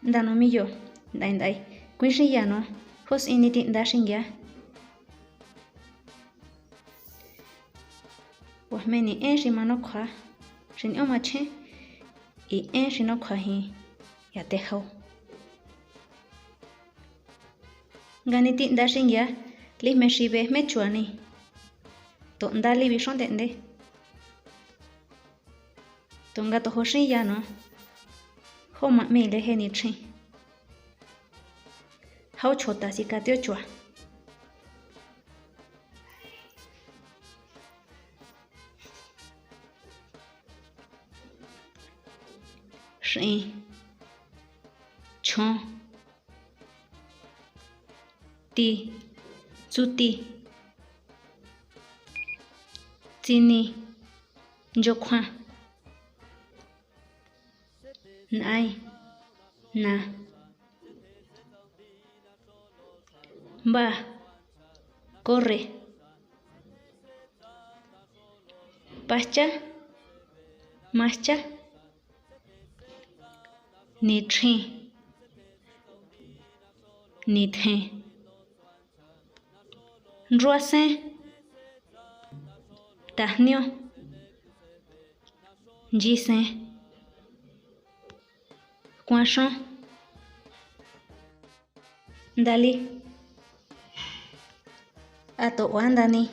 Ndano mi yo ndai kuishi ya no hos ini ti nda shingya wahmeni en shi mano kha shin o mache y en shi no kha hi ya te hau ngani ti nda shingya li me shibe me chuani to ndali bi shon de to nga to hoshin ya no ho ma me le he ni chin hau chota si ka tyo chua shin chon ti tsuti tini njokwa nai na va corre pacha marcha ni thin ni the ruasen tahnio jisen Quanchon Dali Ato Wandani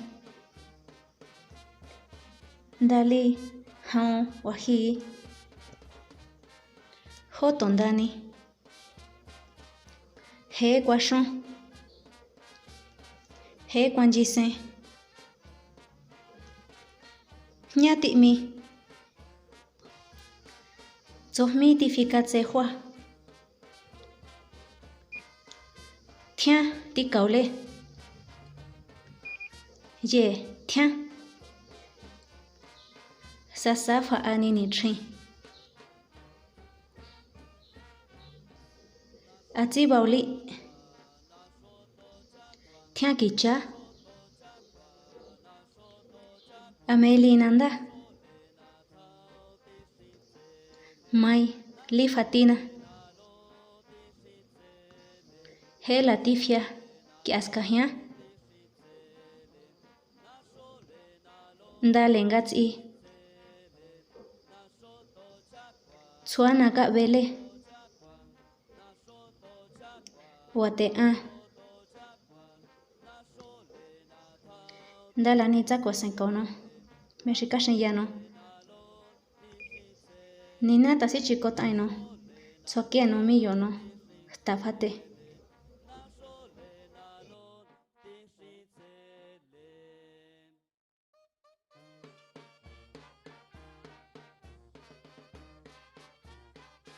Dali Hon Wahi Hotondani He Quanchon He Quanjisen Nyati mi Zohmi tifikatse hua Tian ti kaule Ye tian Sasafa ani ni chin Ati bauli Tian kicha Ameli nanda Mai li fatina He latifia ki askahia Ndale ngatsi Tsuana ka bele Wate a Ndala ni tsako senkono Mexikashin yano Nina tasi chikotaino Sokieno mi yono Tafate